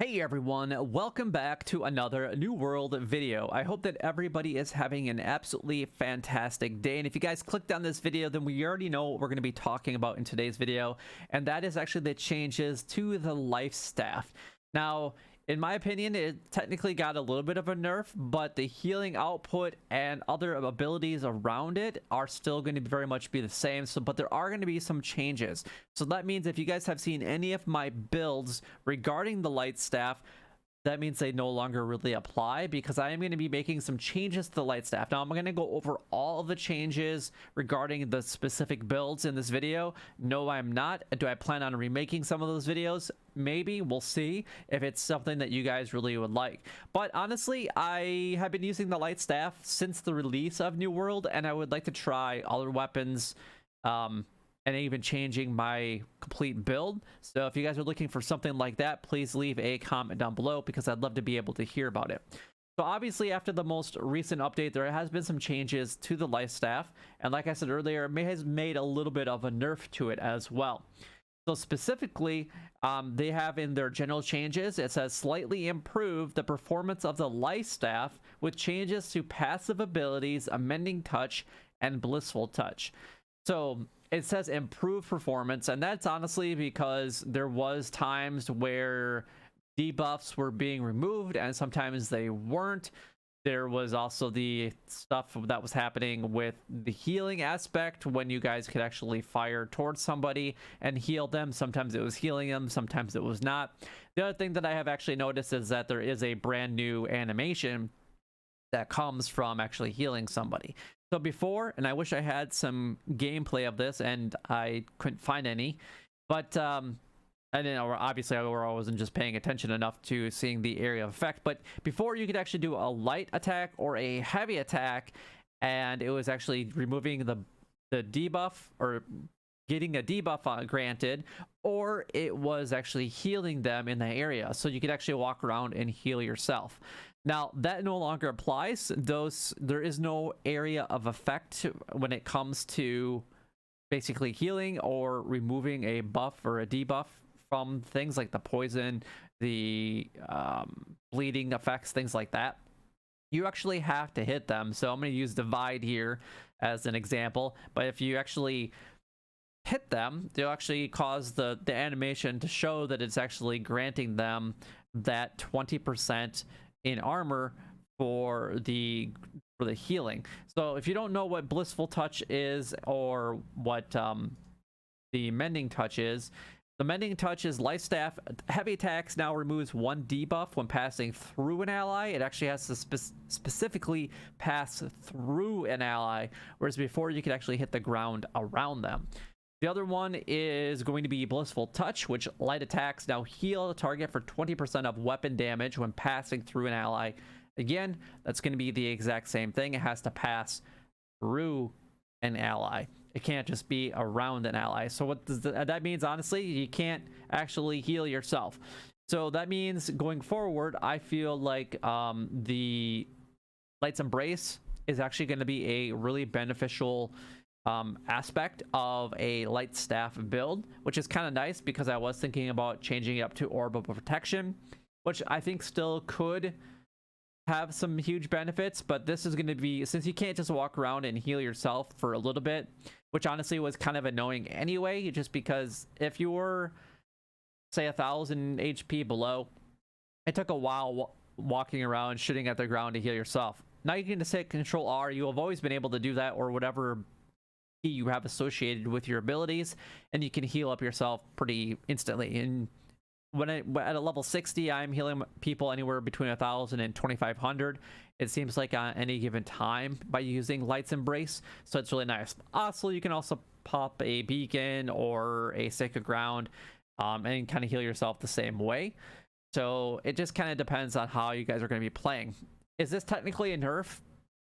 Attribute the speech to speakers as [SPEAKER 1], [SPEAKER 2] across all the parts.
[SPEAKER 1] Hey everyone, welcome back to another New World video. I hope that everybody is having an absolutely fantastic day. And if you guys clicked on this video, then we already know what we're going to be talking about in today's video. And that is actually the changes to the life staff. Now, in my opinion, it technically got a little bit of a nerf, but the healing output and other abilities around it are still going to very much be the same. But there are going to be some changes. So that means if you guys have seen any of my builds regarding the light staff, that means they no longer really apply, because I am going to be making some changes to the light staff. Now I'm going to go over all of the changes regarding the specific builds in this video. No, I'm not. Do I plan on remaking some of those videos? Maybe. We'll see if it's something that you guys really would like. But honestly, I have been using the light staff since the release of New World, and I would like to try other weapons, and even changing my complete build. So if you guys are looking for something like that, please leave a comment down below, because I'd love to be able to hear about it. So obviously, after the most recent update, there has been some changes to the life staff, and like I said earlier, it has made a little bit of a nerf to it as well. So specifically, they have in their general changes, it says slightly improve the performance of the life staff with changes to passive abilities, amending touch, and blissful touch. So it says improve performance, and that's honestly because there was times where debuffs were being removed and sometimes they weren't. There was also the stuff that was happening with the healing aspect, when you guys could actually fire towards somebody and heal them. Sometimes it was healing them, sometimes it was not. The other thing that I have actually noticed is that there is a brand new animation that comes from actually healing somebody. So before, and I wish I had some gameplay of this, and I couldn't find any, but and then obviously I wasn't just paying attention enough to seeing the area of effect. But before, you could actually do a light attack or a heavy attack, and it was actually removing the debuff, or getting a debuff granted, or it was actually healing them in the area, so you could actually walk around and heal yourself. Now that no longer applies. There is no area of effect when it comes to basically healing or removing a buff or a debuff from things like the poison, the bleeding effects, things like that. You actually have to hit them. So I'm going to use divide here as an example, but if you actually hit them, they'll actually cause the animation to show that it's actually granting them that 20% in armor for the healing. So if you don't know what blissful touch is, or what the mending touch is, the mending touch is life staff heavy attacks now removes one debuff when passing through an ally. It actually has to specifically pass through an ally, whereas before you could actually hit the ground around them. The other one is going to be blissful touch, which light attacks now heal the target for 20% of weapon damage when passing through an ally. Again, that's going to be the exact same thing. It has to pass through an ally. It can't just be around an ally. So what does that means? Honestly, you can't actually heal yourself. So that means going forward, I feel like the Light's Embrace is actually going to be a really beneficial aspect of a light staff build, which is kind of nice, because I was thinking about changing it up to orb of protection, which I think still could have some huge benefits. But this is going to be, since you can't just walk around and heal yourself for a little bit, which honestly was kind of annoying anyway, just because if you were, say, 1000 HP below, it took a while walking around shooting at the ground to heal yourself. Now you can just hit Control R. You have always been able to do that, or whatever you have associated with your abilities, and you can heal up yourself pretty instantly. And when at a level 60, I'm healing people anywhere between 1000 and 2500, it seems like, on any given time, by using Light's Embrace. So it's really nice. Also, you can also pop a beacon or a sacred ground, and kind of heal yourself the same way. So it just kind of depends on how you guys are going to be playing. Is this technically a nerf?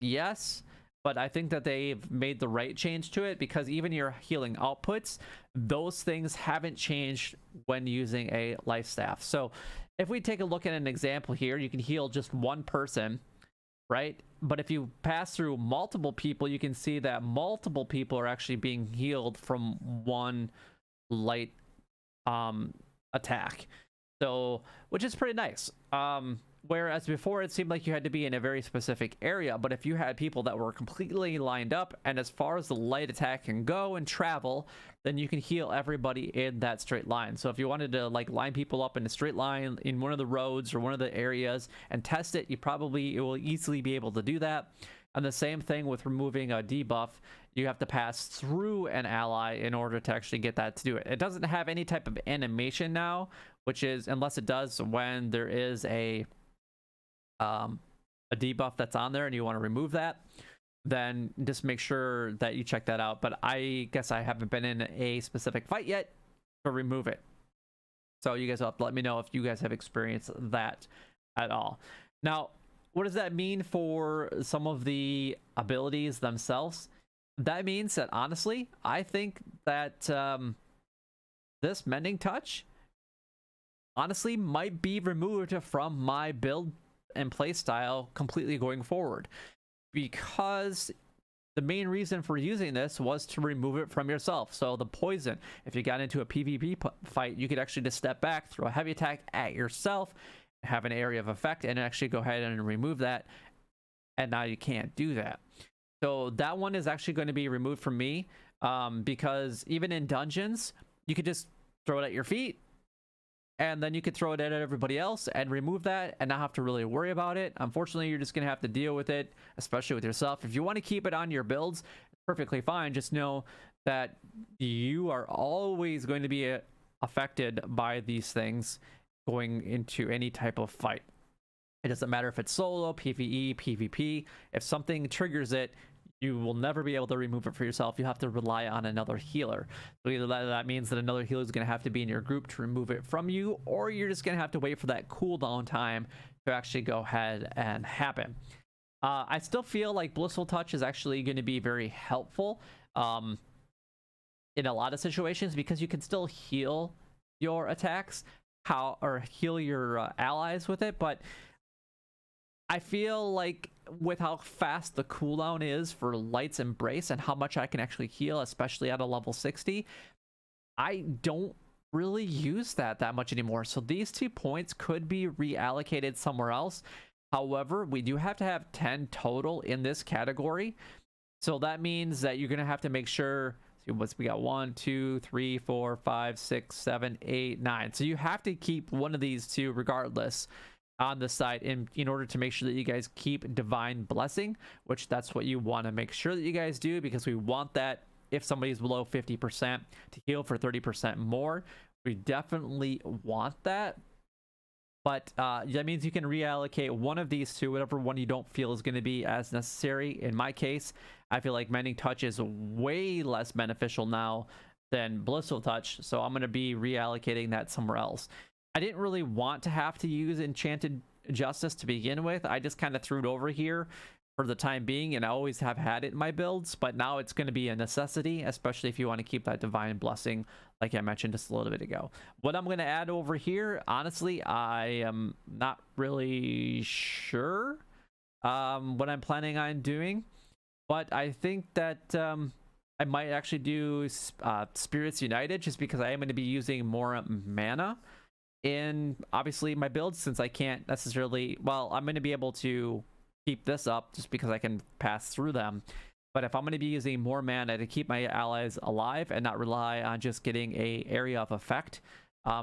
[SPEAKER 1] Yes, but I think that they've made the right change to it, because even your healing outputs, those things haven't changed when using a life staff. So if we take a look at an example here, you can heal just one person, right? But if you pass through multiple people, you can see that multiple people are actually being healed from one light attack. So, which is pretty nice. Whereas before it seemed like you had to be in a very specific area, but if you had people that were completely lined up, and as far as the light attack can go and travel, then you can heal everybody in that straight line. So if you wanted to like line people up in a straight line in one of the roads or one of the areas and test it, you will easily be able to do that. And the same thing with removing a debuff. You have to pass through an ally in order to actually get that to do it. It doesn't have any type of animation now, which is, unless it does when there is a debuff that's on there and you want to remove that, then just make sure that you check that out. But I guess I haven't been in a specific fight yet to remove it. So you guys will have to let me know if you guys have experienced that at all. Now, what does that mean for some of the abilities themselves? That means that honestly, I think that this Mending Touch honestly might be removed from my build and play style completely going forward, because the main reason for using this was to remove it from yourself. So the poison, if you got into a PvP fight, you could actually just step back, throw a heavy attack at yourself, have an area of effect, and actually go ahead and remove that. And now you can't do that. So that one is actually going to be removed from me, because even in dungeons, you could just throw it at your feet, and then you could throw it at everybody else and remove that and not have to really worry about it. Unfortunately, you're just going to have to deal with it, especially with yourself. If you want to keep it on your builds, it's perfectly fine. Just know that you are always going to be affected by these things going into any type of fight. It doesn't matter if it's solo, PvE, PvP. If something triggers it, you will never be able to remove it for yourself. You have to rely on another healer. So either that means that another healer is going to have to be in your group to remove it from you, or you're just going to have to wait for that cooldown time to actually go ahead and happen. I still feel like Blissful Touch is actually going to be very helpful in a lot of situations, because you can still heal your attacks or heal your allies with it. But I feel like with how fast the cooldown is for Light's Embrace and how much I can actually heal, especially at a level 60, I don't really use that much anymore. So these 2 points could be reallocated somewhere else. However, we do have to have 10 total in this category. So that means that you're going to have to make sure, we got 1, 2, 3, 4, 5, 6, 7, 8, 9. So you have to keep one of these 2 regardless on the side in order to make sure that you guys keep Divine Blessing, which that's what you want to make sure that you guys do, because we want that if somebody's below 50% to heal for 30% more. We definitely want that. But that means you can reallocate one of these 2, whatever one you don't feel is going to be as necessary. In my case, I feel like Mending Touch is way less beneficial now than Blissful Touch, so I'm going to be reallocating that somewhere else. I didn't really want to have to use Enchanted Justice to begin with. I just kind of threw it over here for the time being, and I always have had it in my builds, but now it's going to be a necessity, especially if you want to keep that Divine Blessing, like I mentioned just a little bit ago. What I'm going to add over here, honestly, I am not really sure what I'm planning on doing, but I think that I might actually do Spirits United, just because I am going to be using more mana in obviously my build, since I can't necessarily, well, I'm going to be able to keep this up just because I can pass through them. But if I'm going to be using more mana to keep my allies alive and not rely on just getting a area of effect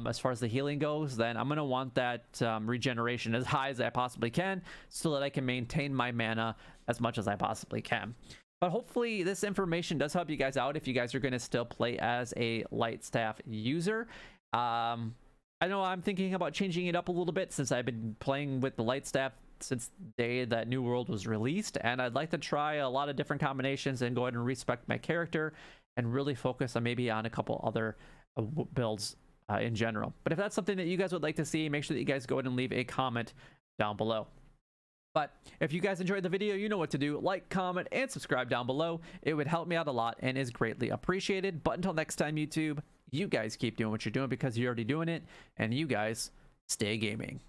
[SPEAKER 1] as far as the healing goes, then I'm going to want that regeneration as high as I possibly can, so that I can maintain my mana as much as I possibly can. But hopefully this information does help you guys out if you guys are going to still play as a light staff user. I know I'm thinking about changing it up a little bit, since I've been playing with the light staff since the day that New World was released, and I'd like to try a lot of different combinations and go ahead and respect my character and really focus on maybe on a couple other builds in general. But if that's something that you guys would like to see, make sure that you guys go ahead and leave a comment down below. But if you guys enjoyed the video, you know what to do. Like, comment, and subscribe down below. It would help me out a lot and is greatly appreciated. But until next time, YouTube, you guys keep doing what you're doing, because you're already doing it, and you guys stay gaming.